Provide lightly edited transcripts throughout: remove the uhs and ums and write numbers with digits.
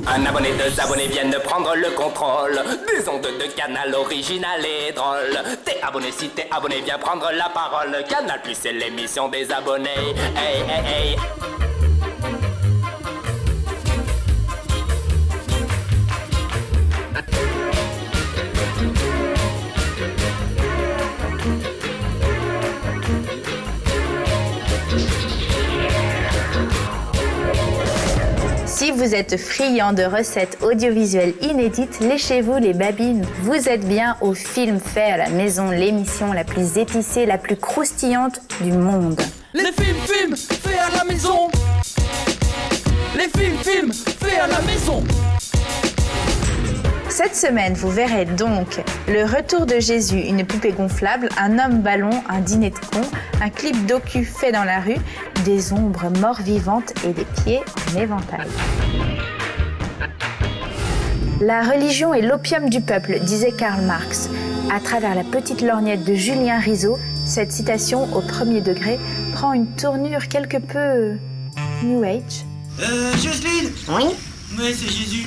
Un abonné, deux abonnés viennent de prendre le contrôle des ondes de Canal original et drôle. T'es abonné, si t'es abonné, viens prendre la parole. Canal Plus, c'est l'émission des abonnés. Hey, hey, hey. Si vous êtes friand de recettes audiovisuelles inédites, léchez-vous les babines. Vous êtes bien au Film fait à la maison, l'émission la plus épicée, la plus croustillante du monde. Les films faits à la maison. Les films faits à la maison. Cette semaine, vous verrez donc le retour de Jésus, une poupée gonflable, un homme ballon, un dîner de con, un clip docu fait dans la rue, des ombres mort-vivantes et des pieds en éventail. La religion est l'opium du peuple, disait Karl Marx. À travers la petite lorgnette de Julien Rizzo, cette citation au premier degré prend une tournure quelque peu New Age. Jocelyne. Oui? Ouais, c'est Jésus.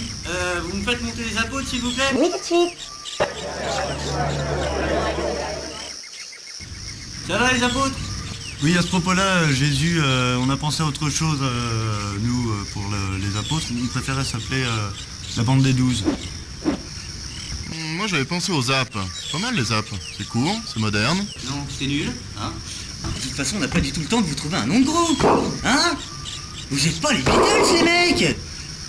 Vous me faites monter les apôtres, s'il vous plaît? Oui, tout de suite. Ça va, les apôtres? Oui, à ce propos-là, Jésus, on a pensé à autre chose, nous, pour les apôtres. On préférait s'appeler la bande des 12. Moi, j'avais pensé aux apps. Pas mal, les apps. C'est court, c'est moderne. Non, c'est nul, hein? De toute façon, on n'a pas du tout le temps de vous trouver un nom de groupe, hein? Vous êtes pas les Beatles, les mecs!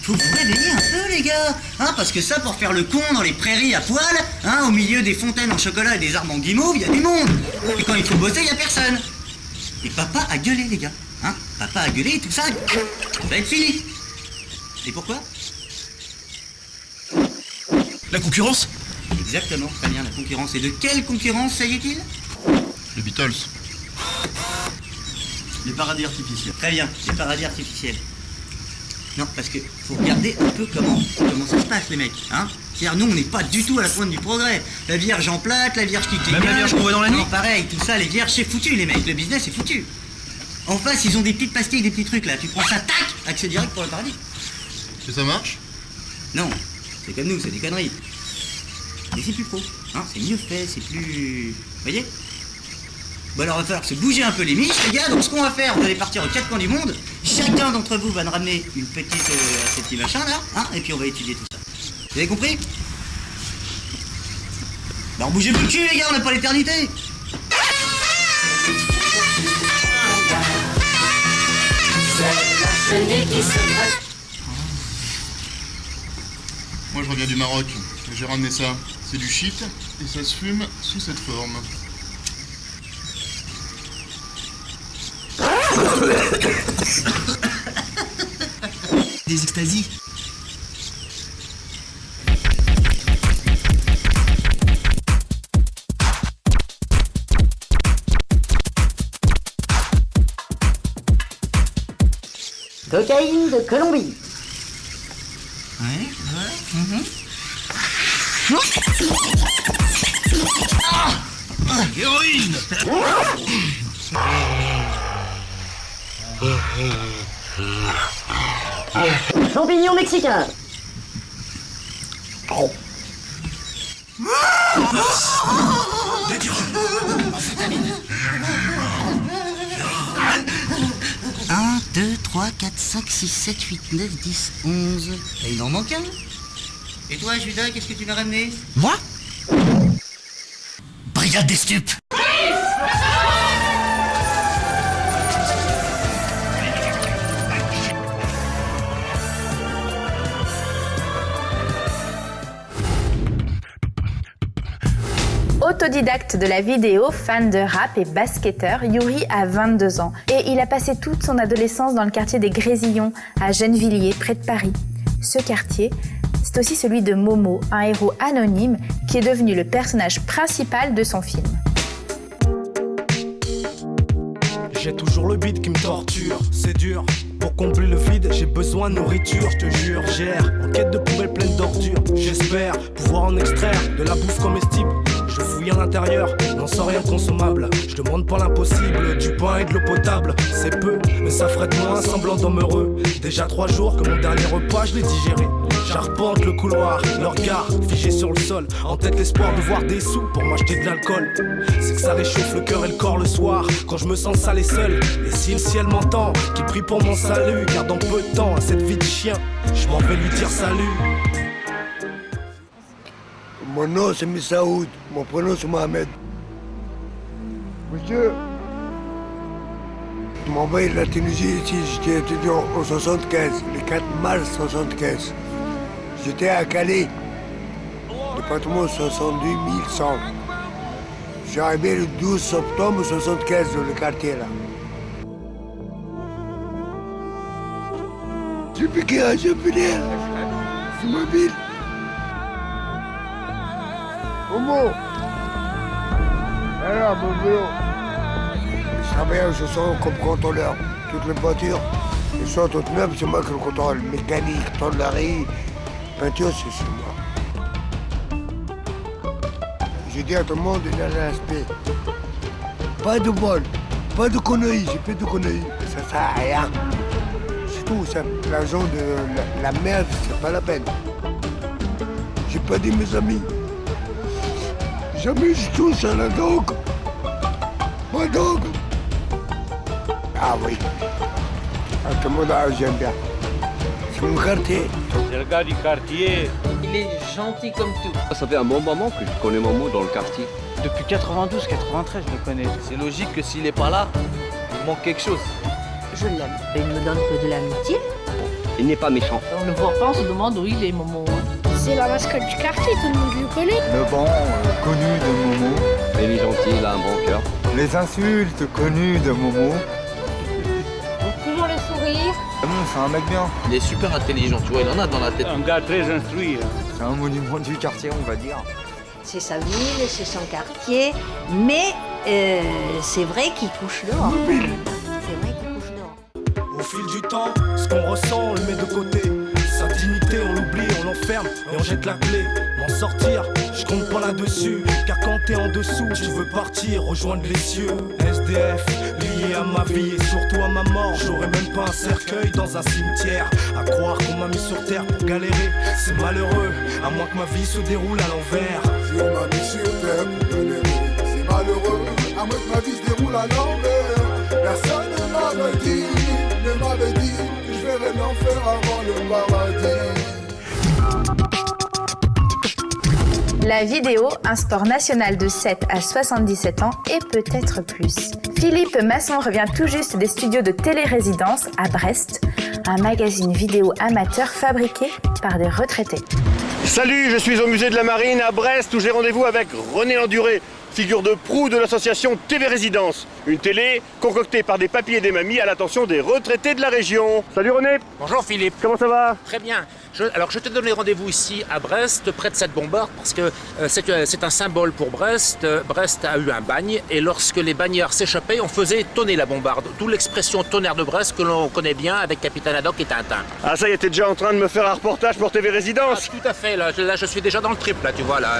Faut vous réveiller un peu, les gars, hein, parce que ça, pour faire le con dans les prairies à poil, hein, au milieu des fontaines en chocolat et des arbres en guimauve, il y a du monde. Et quand il faut bosser, il y a personne. Et papa a gueulé, les gars, hein. Papa a gueulé et tout ça, ça va être fini. Et pourquoi? La concurrence? Exactement, très bien, la concurrence. Et de quelle concurrence s'agit-il? Les Beatles. Les paradis artificiels. Très bien, les paradis artificiels. Non, parce que faut regarder un peu comment ça se passe, les mecs, hein. C'est-à-dire, nous, on n'est pas du tout à la pointe du progrès. La Vierge en plate, la Vierge qui t'égale. Même la Vierge qu'on voit dans la nuit. Non, pareil, tout ça, les Vierges, c'est foutu, les mecs. Le business, c'est foutu. En face, ils ont des petites pastilles, des petits trucs, là. Tu prends ça, tac, accès direct pour le paradis. Et ça marche? Non, c'est comme nous, c'est des conneries. Mais c'est plus pro, hein. C'est mieux fait, c'est plus... Vous voyez? Bon, alors, il va falloir se bouger un peu les miches, les gars. Donc, ce qu'on va faire, vous allez partir aux quatre coins du monde. Chacun d'entre vous va nous ramener une petite... ces petits machins, là, hein. Et puis, on va étudier tout ça. Vous avez compris? Alors, bougez plus le cul, les gars, on n'a pas l'éternité. Moi, je reviens du Maroc. J'ai ramené ça. C'est du shit et ça se fume sous cette forme. Des extasies. Cocaïne de Colombie. Ouais. Héroïne. Champignons mexicains. Un, 2, 3, 4, 5, 6, 7, 8, 9, 10, 11... Et il en manque un. Et toi, Judas, qu'est-ce que tu m'as ramené? Moi? Brigade des stupes. Autodidacte de la vidéo, fan de rap et basketteur, Yuri a 22 ans et il a passé toute son adolescence dans le quartier des Grésillons, à Gennevilliers, près de Paris. Ce quartier, c'est aussi celui de Momo, un héros anonyme qui est devenu le personnage principal de son film. J'ai toujours le beat qui me torture, c'est dur. Pour combler le vide, j'ai besoin de nourriture, je te jure. J'erre en quête de poubelles pleines d'ordures. J'espère pouvoir en extraire de la bouffe comestible. Je fouille en intérieur, n'en sors rien de consommable. Je demande pas l'impossible, du pain et de l'eau potable. C'est peu, mais ça ferait de moi un semblant d'homme heureux. Déjà 3 jours que mon dernier repas je l'ai digéré. J'arpente le couloir, leur regard figé sur le sol. En tête l'espoir de voir des sous pour m'acheter de l'alcool. C'est que ça réchauffe le cœur et le corps le soir, quand je me sens sale et seul. Et si le ciel m'entend, qu'il prie pour mon salut, car dans peu de temps, à cette vie de chien, je m'en vais lui dire salut. Mon nom c'est Missaoud, mon prénom c'est Mohamed. Monsieur, je m'envoie de la Tunisie ici, j'étais étudiant en 75, le 4 mars 75. J'étais à Calais, département 68 100. Je suis arrivé le 12 septembre 75 dans le quartier là. J'ai piqué un chapelier, c'est ma ville. Momo, alors mon boulot. Je travaille au sens comme contrôleur. Toutes les voitures, elles sont toutes neuves, c'est moi qui le contrôle. Mécanique, tonnerie, peinture, c'est moi. Je dis à tout le monde, il a l'aspect. Pas de vol, pas de conneries, j'ai fait de conneries. Ça sert à rien. C'est tout, l'argent de la merde, c'est pas la peine. J'ai pas dit mes amis. Jamais je touche à la drogue. Pas de drogue. Ah oui. Ah, tout le monde j'aime bien. C'est mon quartier. C'est le gars du quartier. Il est gentil comme tout. Ça fait un bon moment que je connais Momo dans le quartier. Depuis 92, 93, je le connais. C'est logique que s'il est pas là, il manque quelque chose. Je l'aime. Il me donne que de l'amitié. Il n'est pas méchant. On le voit pas, on se demande où il est, Momo. C'est la mascotte du quartier, tout le monde le connaît. Le banc connu de Momo. Il est gentil, il a un bon cœur. Les insultes connues de Momo. Toujours le sourire. C'est un mec bien. Il est super intelligent, tu vois, il en a dans la tête. Un gars très instruit. C'est un monument du quartier, on va dire. C'est sa ville, c'est son quartier, mais c'est vrai qu'il couche dehors. C'est vrai qu'il couche dehors. Au fil du temps, ce qu'on ressent, on le met de côté. Sa dignité, on l'oublie, on l'enferme et on jette la clé. M'en sortir, je compte pas là-dessus. Car quand t'es en dessous, tu veux partir, rejoindre les cieux. SDF, lié à ma vie et surtout à ma mort. J'aurais même pas un cercueil dans un cimetière. À croire qu'on m'a mis sur terre pour galérer, c'est malheureux, à moins que ma vie se déroule à l'envers. Si on m'a mis sur terre pour galérer, c'est malheureux, à moins que ma vie se déroule à l'envers. Personne ne m'avait dit que je verrais l'enfer avant le paradis. La vidéo, un sport national de 7 à 77 ans et peut-être plus. Philippe Masson revient tout juste des studios de Télé-Résidence à Brest, un magazine vidéo amateur fabriqué par des retraités. Salut, je suis au musée de la Marine à Brest où j'ai rendez-vous avec René Landuré, figure de proue de l'association TV Résidence. Une télé concoctée par des papis et des mamies à l'attention des retraités de la région. Salut René. Bonjour Philippe. Comment ça va? Très bien. Alors je te donne rendez-vous ici à Brest, près de cette bombarde, parce que c'est un symbole pour Brest. Brest a eu un bagne et lorsque les bagnards s'échappaient, on faisait tonner la bombarde. D'où l'expression tonnerre de Brest que l'on connaît bien avec Capitaine Haddock et Tintin. Ah ça y est, t'es déjà en train de me faire un reportage pour TV Résidence? Ah, tout à fait, là je suis déjà dans le trip, là tu vois là.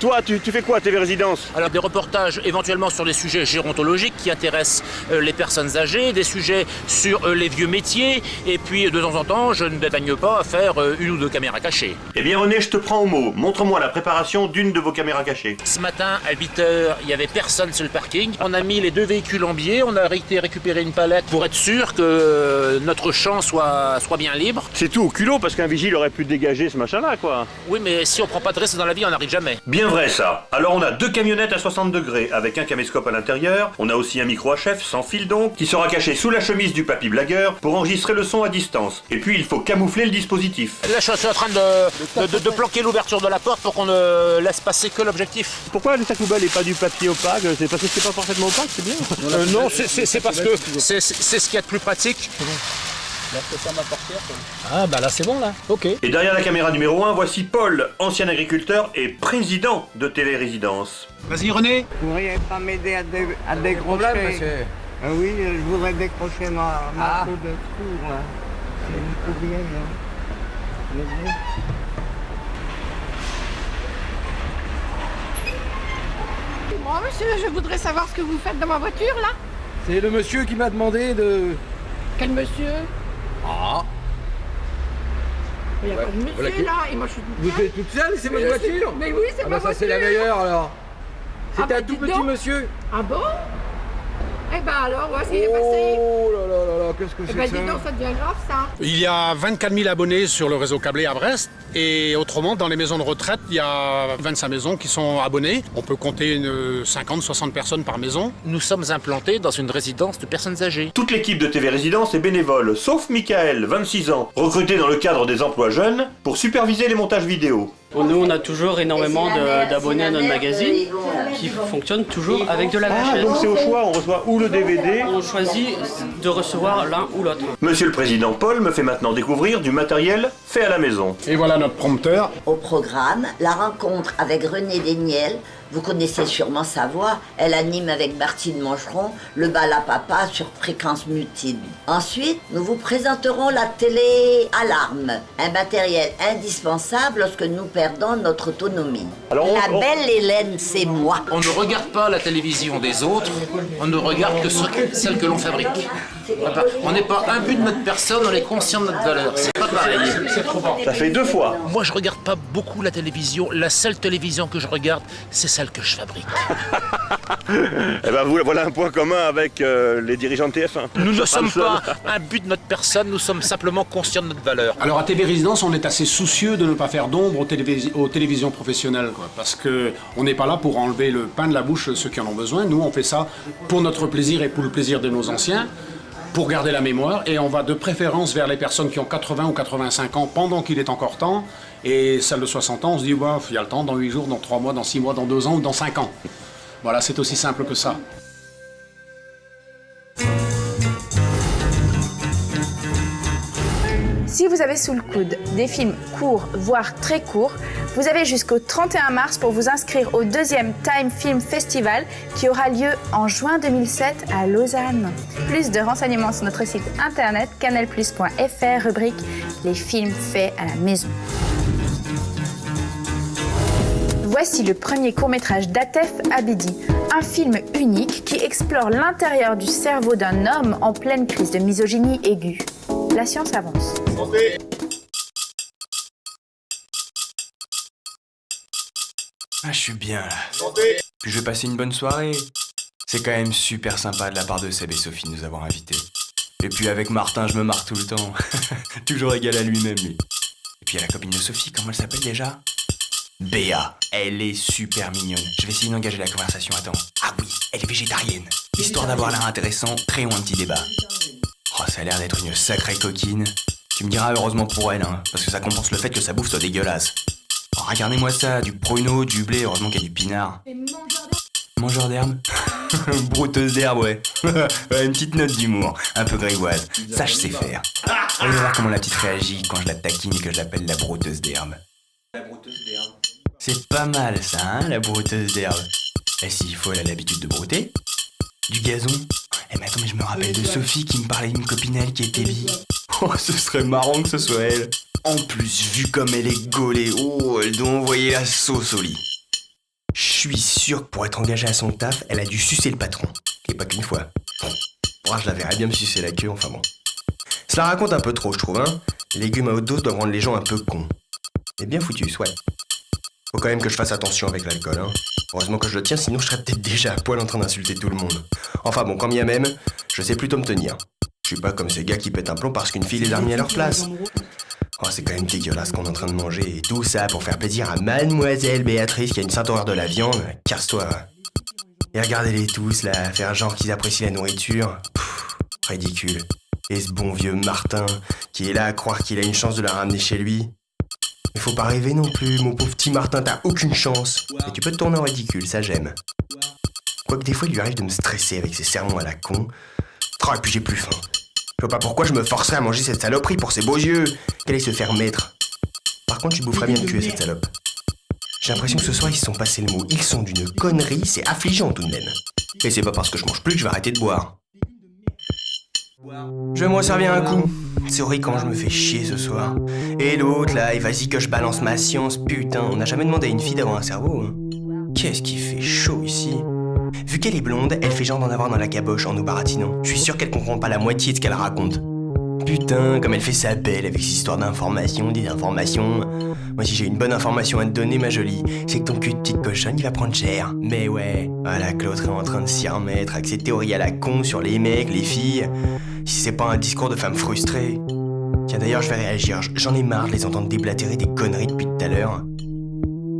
Toi, tu fais quoi à TV Résidence? Alors des reportages éventuellement sur des sujets gérontologiques qui intéressent les personnes âgées, des sujets sur les vieux métiers, et puis de temps en temps, je ne dédagne pas à faire une ou deux caméras cachées. Eh bien René, je te prends au mot. Montre-moi la préparation d'une de vos caméras cachées. Ce matin, à 8h, il n'y avait personne sur le parking. On a mis les deux véhicules en biais, on a été récupérer une palette pour être sûr que notre champ soit bien libre. C'est tout au culot parce qu'un vigile aurait pu dégager ce machin-là, quoi. Oui, mais si on prend pas de risque dans la vie, on n'arrive jamais. Bien vrai ça. Alors on a deux camionnettes à 60 degrés avec un caméscope à l'intérieur. On a aussi un micro HF sans fil donc, qui sera caché sous la chemise du papy blagueur pour enregistrer le son à distance. Et puis il faut camoufler le dispositif. Là, je suis en train de planquer l'ouverture de la porte pour qu'on ne laisse passer que l'objectif. Pourquoi le sac poubelle n'est pas du papier opaque? C'est parce que c'est pas parfaitement opaque, c'est bien. Non, c'est parce que c'est ce qu'il y a de plus pratique. Ah bah là c'est bon là, ok. Et derrière la caméra numéro 1, voici Paul, ancien agriculteur et président de TV Résidence. Vas-y René. Vous pourriez pas m'aider à décrocher monsieur. Ah oui, je voudrais décrocher ma peau de four là. C'est une peu bien là. Bon, monsieur, je voudrais savoir ce que vous faites dans ma voiture, là. C'est le monsieur qui m'a demandé de... Quel monsieur? Ah. Il n'y a pas de monsieur Voilà, là, et moi je suis toute Vous seule. êtes toute seule, c'est votre voiture? Mais oui, c'est Ah ma bah ça c'est voiture. la meilleure alors. C'était bah, un tout dites petit donc. monsieur. Ah bon? Eh ben alors, voilà ce qui est passé. Oh là là là là, qu'est-ce que Eh c'est ben que dis ça? donc, ça devient grave ça. Il y a 24 000 abonnés sur le réseau câblé à Brest et autrement dans les maisons de retraite il y a 25 maisons qui sont abonnées. On peut compter une 50-60 personnes par maison. Nous sommes implantés dans une résidence de personnes âgées. Toute l'équipe de TV Résidence est bénévole, sauf Michael, 26 ans, recruté dans le cadre des emplois jeunes pour superviser les montages vidéo. Nous, on a toujours énormément d'abonnés à notre magazine qui fonctionne toujours avec de la VHS. Ah, donc c'est au choix, on reçoit ou le DVD. On choisit de recevoir l'un ou l'autre. Monsieur le Président Paul me fait maintenant découvrir du matériel fait à la maison. Et voilà notre prompteur. Au programme, la rencontre avec René Desniel. Vous connaissez sûrement sa voix. Elle anime avec Martine Mancheron le bal à papa sur fréquence multiple. Ensuite, nous vous présenterons la télé-alarme, un matériel indispensable lorsque nous perdons notre autonomie. Alors, la belle Hélène, c'est moi. On ne regarde pas la télévision des autres, on ne regarde que celle que l'on fabrique. On n'est pas un but de notre personne, on est conscient de notre valeur. C'est pas pareil. Ça fait 2 fois. Moi, je regarde pas beaucoup la télévision. La seule télévision que je regarde, c'est celle que je fabrique. Eh ben voilà un point commun avec les dirigeants de TF1. Nous ne le sommes seul. pas un but de notre personne, nous sommes simplement conscients de notre valeur. Alors à TV Résidence, on est assez soucieux de ne pas faire d'ombre aux télévisions professionnelles, quoi, parce que on n'est pas là pour enlever le pain de la bouche de ceux qui en ont besoin. Nous, on fait ça pour notre plaisir et pour le plaisir de nos anciens, pour garder la mémoire, et on va de préférence vers les personnes qui ont 80 ou 85 ans pendant qu'il est encore temps, et celles de 60 ans, on se dit, bah, il y a le temps, dans 8 jours, dans 3 mois, dans 6 mois, dans 2 ans ou dans 5 ans. Voilà, c'est aussi simple que ça. Si vous avez sous le coude des films courts, voire très courts, vous avez jusqu'au 31 mars pour vous inscrire au 2e Time Film Festival qui aura lieu en juin 2007 à Lausanne. Plus de renseignements sur notre site internet canalplus.fr, rubrique Les films faits à la maison. Voici le premier court-métrage d'Atef Abedi, un film unique qui explore l'intérieur du cerveau d'un homme en pleine crise de misogynie aiguë. La science avance. Ah, je suis bien là. Puis je vais passer une bonne soirée. C'est quand même super sympa de la part de Seb et Sophie de nous avoir invités. Et puis avec Martin, je me marre tout le temps. Toujours égal à lui-même, lui. Et puis il y a la copine de Sophie, comment elle s'appelle déjà? Béa. Elle est super mignonne. Je vais essayer d'engager la conversation. Attends. Ah oui, elle est végétarienne. Histoire d'avoir l'air intéressant, créons un petit débat. Oh, ça a l'air d'être une sacrée coquine. Tu me diras heureusement pour elle, hein, parce que ça compense le fait que sa bouffe soit dégueulasse. Oh, regardez-moi ça, du pruneau, du blé, heureusement qu'il y a du pinard. Mangeur d'herbe. Brouteuse d'herbe, ouais. Ouais, une petite note d'humour, un peu grivoise. Ça, je sais faire. On va voir comment la petite réagit quand je la taquine et que je l'appelle la brouteuse d'herbe. La brouteuse d'herbe. C'est pas mal ça, hein, la brouteuse d'herbe. Et s'il faut, elle a l'habitude de brouter. Du gazon. Eh mais attends, mais je me rappelle de Sophie qui me parlait d'une copine à elle qui était bi. Oh, ce serait marrant que ce soit elle. En plus, vu comme elle est gaulée, oh, elle doit envoyer la sauce au lit. Je suis sûr que pour être engagée à son taf, elle a dû sucer le patron. Et pas qu'une fois. Bon, je la verrais bien me sucer la queue, enfin bon. Cela raconte un peu trop, je trouve, hein. Les légumes à haute dose doivent rendre les gens un peu cons. Mais bien foutu, ouais. Faut quand même que je fasse attention avec l'alcool, hein. Heureusement que je le tiens, sinon je serais peut-être déjà à poil en train d'insulter tout le monde. Enfin bon, quand bien même, je sais plutôt me tenir. Je suis pas comme ces gars qui pètent un plomb parce qu'une fille les a remis à leur place. Oh, c'est quand même dégueulasse qu'on est en train de manger, et tout ça pour faire plaisir à mademoiselle Béatrice qui a une sainte horreur de la viande. Casse-toi. Et regardez-les tous là, faire genre qu'ils apprécient la nourriture. Pff, ridicule. Et ce bon vieux Martin, qui est là à croire qu'il a une chance de la ramener chez lui. Mais faut pas rêver non plus, mon pauvre petit Martin, t'as aucune chance. Et tu peux te tourner en ridicule, ça j'aime. Quoique des fois il lui arrive de me stresser avec ses sermons à la con. Oh, et puis j'ai plus faim. Je vois pas pourquoi je me forcerais à manger cette saloperie pour ses beaux yeux. Qu'elle aille se faire mettre. Par contre, tu boufferais bien le cul, cette salope. J'ai l'impression que ce soir, ils se sont passés le mot. Ils sont d'une connerie, c'est affligeant tout de même. Et c'est pas parce que je mange plus que je vais arrêter de boire. Je vais me resservir un coup. C'est horrible quand je me fais chier ce soir. Et l'autre, là, et vas-y que je balance ma science. Putain, on n'a jamais demandé à une fille d'avoir un cerveau, hein. Qu'est-ce qui fait chaud ici? Vu qu'elle est blonde, elle fait genre d'en avoir dans la caboche en nous baratinant. Je suis sûr qu'elle comprend pas la moitié de ce qu'elle raconte. Putain, comme elle fait sa belle avec ses histoires d'informations, des informations. Moi, si j'ai une bonne information à te donner, ma jolie, c'est que ton cul de petite cochonne, il va prendre cher. Mais ouais, voilà que l'autre est en train de s'y remettre avec ses théories à la con sur les mecs, les filles. Si c'est pas un discours de femme frustrée. Tiens, d'ailleurs, je vais réagir. J'en ai marre de les entendre déblatérer des conneries depuis tout à l'heure.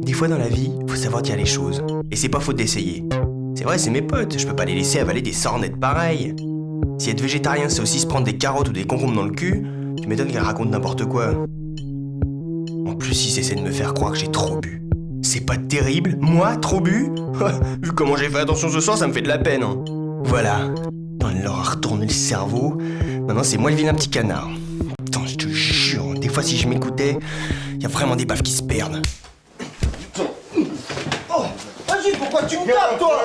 Des fois dans la vie, faut savoir dire les choses. Et c'est pas faute d'essayer. C'est vrai, c'est mes potes, je peux pas les laisser avaler des sornettes pareilles. Si être végétarien, c'est aussi se prendre des carottes ou des concombres dans le cul, tu m'étonnes qu'elle raconte n'importe quoi. En plus, ils essaient de me faire croire que j'ai trop bu. C'est pas terrible, moi, trop bu? Vu comment j'ai fait attention ce soir, ça me fait de la peine. Hein. Voilà. On leur a retourné le cerveau. Maintenant, c'est moi le vilain petit canard. Putain, je te jure, des fois, si je m'écoutais, y a vraiment des baffes qui se perdent. Vas-y, pourquoi tu me tapes, toi?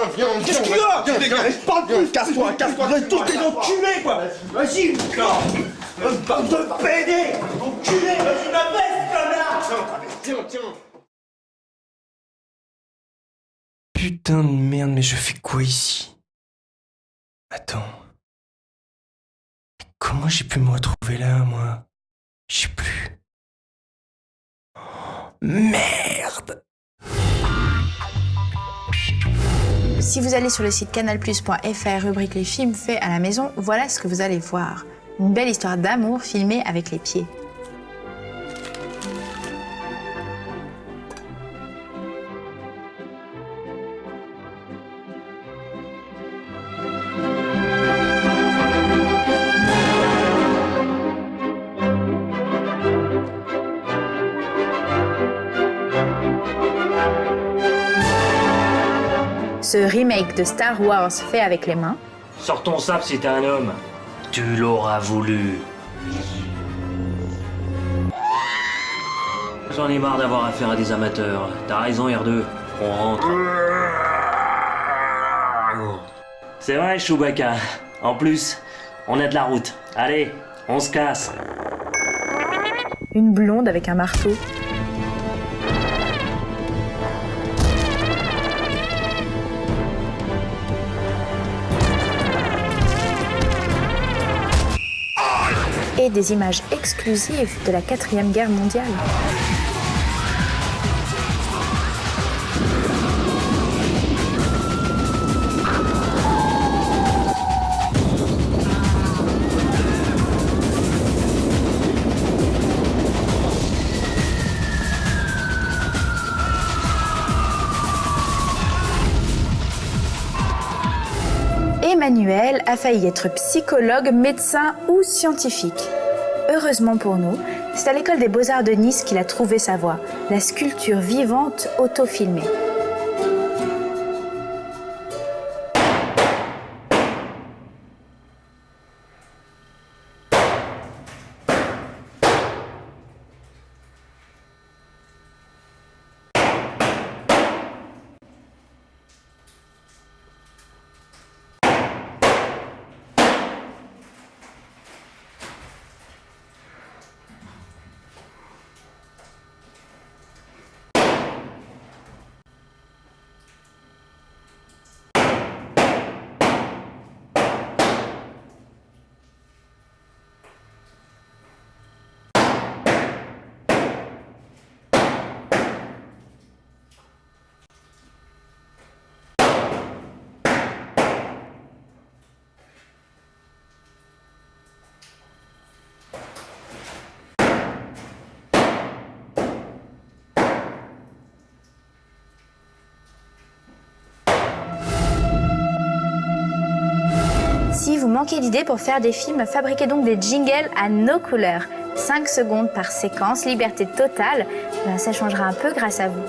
Qu'est-ce qu'il y a? Dégage, parle plus, casse-toi, vous êtes tous des enculés, quoi. Vas-y, putain. Bande de pédés, enculés, vas-y, ma baisse, connard. Tiens. Putain de merde, mais je fais quoi ici? Attends. Comment j'ai pu me retrouver là, moi? Je sais plus. Merde! Si vous allez sur le site canalplus.fr, rubrique les films faits à la maison, voilà ce que vous allez voir. Une belle histoire d'amour filmée avec les pieds. Ce remake de Star Wars fait avec les mains. Sors ton sabre si t'es un homme. Tu l'auras voulu. J'en ai marre d'avoir affaire à des amateurs. T'as raison, R2. On rentre. C'est vrai, Chewbacca. En plus, on a de la route. Allez, on se casse. Une blonde avec un marteau. Et des images exclusives de la 4e guerre mondiale. Emmanuel a failli être psychologue, médecin ou scientifique. Heureusement pour nous, c'est à l'école des Beaux-Arts de Nice qu'il a trouvé sa voie, la sculpture vivante auto-filmée. Si vous manquez d'idées pour faire des films, fabriquez donc des jingles à nos couleurs. 5 secondes par séquence, liberté totale. Ça changera un peu grâce à vous.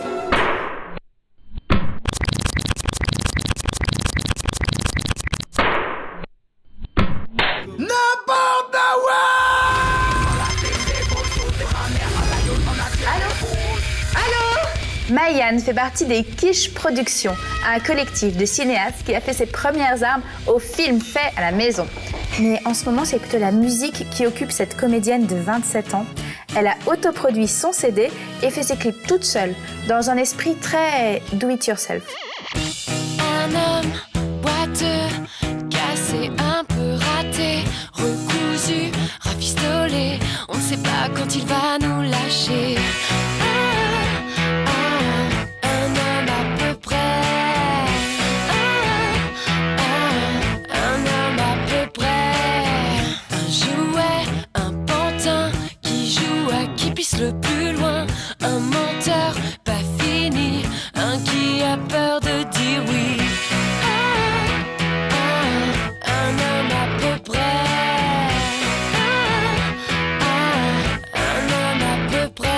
Mayan fait partie des Quiche Productions, un collectif de cinéastes qui a fait ses premières armes au film fait à la maison. Mais en ce moment, c'est plutôt la musique qui occupe cette comédienne de 27 ans. Elle a autoproduit son CD et fait ses clips toute seule, dans un esprit très do-it-yourself. Un homme boiteux, cassé, un peu raté, recousu, rafistolé. sait pas quand il va nous lâcher. Un homme à peu près. Un homme à peu près. Un jouet, un pantin qui joue à qui pisse le plus loin. Un menteur pas fini, un qui a peur de dire oui. Un homme à peu près. Un homme à peu près.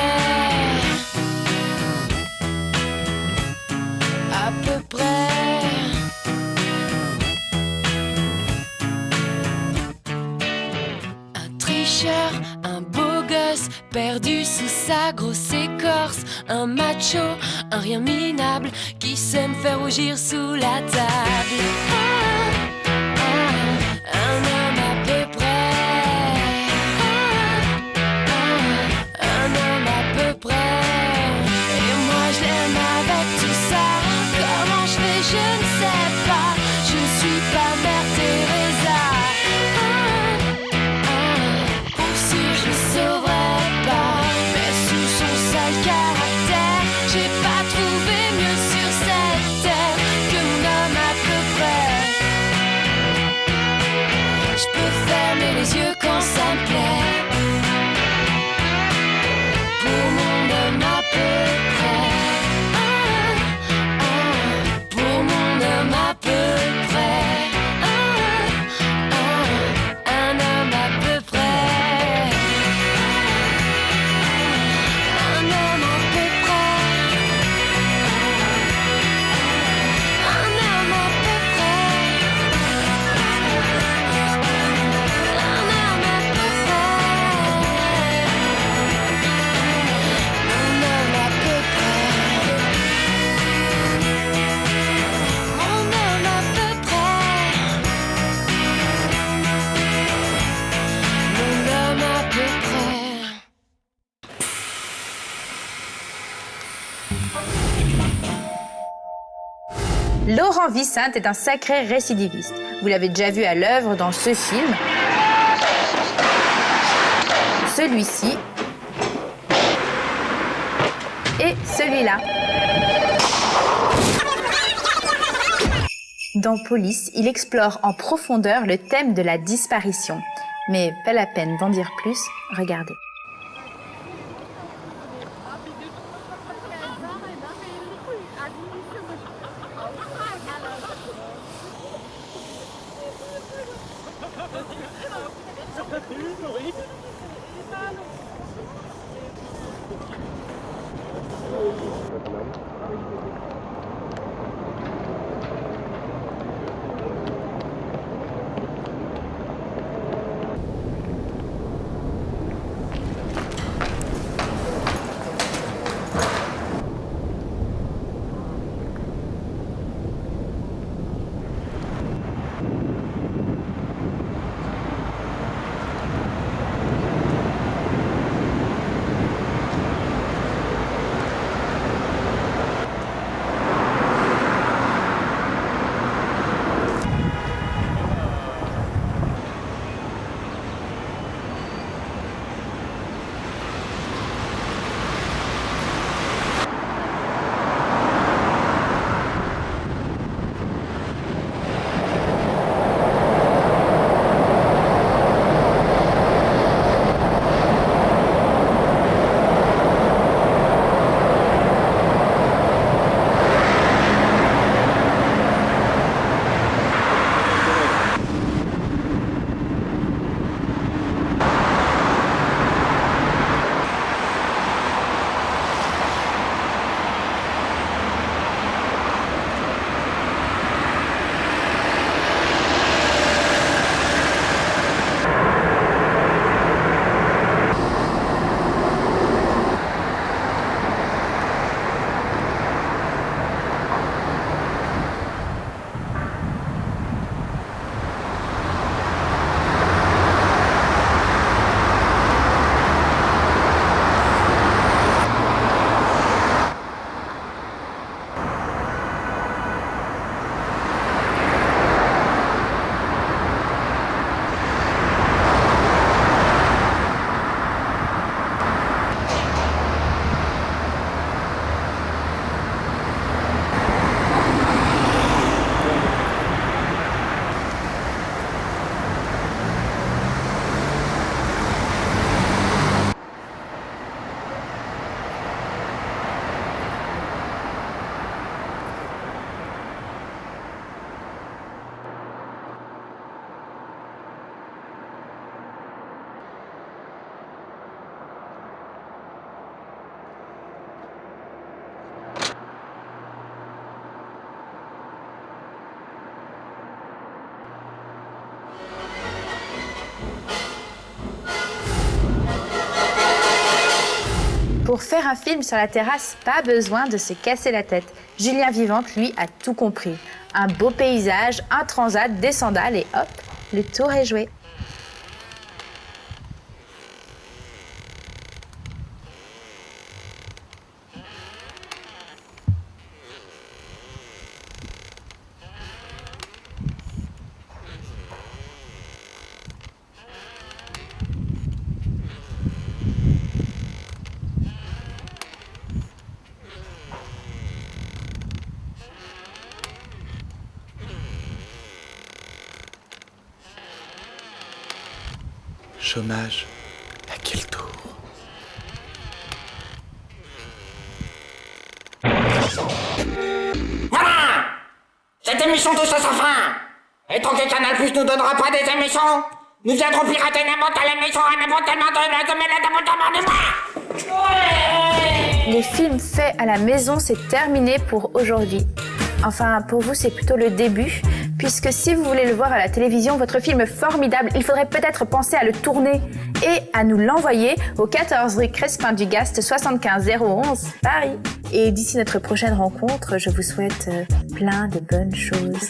À peu près. Un tricheur, un beau gosse perdu sous sa grosse écorce. Un macho, un rien minable qui sait me faire rougir sous la table. Un homme à peu près. Un homme à peu près. Et moi je l'aime avec tout ça. Comment je fais je ne sais pas. Je suis pas Mère Teresa. Pour sûr je saurais pas. Mais sous son sale caractère, j'ai pas trouvé mieux sur cette terre que mon homme à peu près. Je peux fermer les yeux quand ça me plaît. Pour mon homme à peu près. Pour mon homme à peu près. Un homme à peu près. Un homme à peu près. Un homme à peu près. Un homme à peu près. Un homme à peu près. Un homme à peu près. Mon homme à peu près. Laurent Vicinte est un sacré récidiviste. Vous l'avez déjà vu à l'œuvre dans ce film, celui-ci et celui-là. Dans Police, il explore en profondeur le thème de la disparition. Mais pas la peine d'en dire plus, regardez. Pour faire un film sur la terrasse, pas besoin de se casser la tête. Julien Vivante, lui, a tout compris. Un beau paysage, un transat, des sandales et hop, le tour est joué. Chômage, à quel tour? Voilà! Cette émission touche à sa fin! Et tant que Canal Plus nous donnera pas des émissions, nous viendrons pirater n'importe quelle émission à n'importe quel moment de mois! Les films faits à la maison, c'est terminé pour aujourd'hui. Enfin, pour vous, c'est plutôt le début, puisque si vous voulez le voir à la télévision, votre film formidable, il faudrait peut-être penser à le tourner et à nous l'envoyer au 14 rue Crespin du Gast 75 011 Paris. Et d'ici notre prochaine rencontre, je vous souhaite plein de bonnes choses.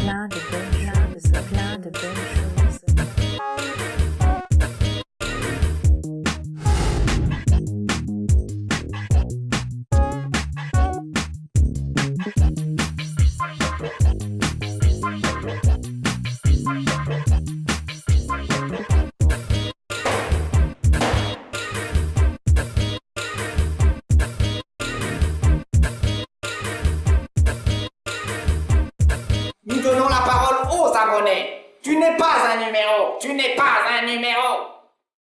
Plein de bonnes choses, plein de bonnes choses. Nous donnons la parole aux abonnés. Tu n'es pas un numéro, tu n'es pas un numéro.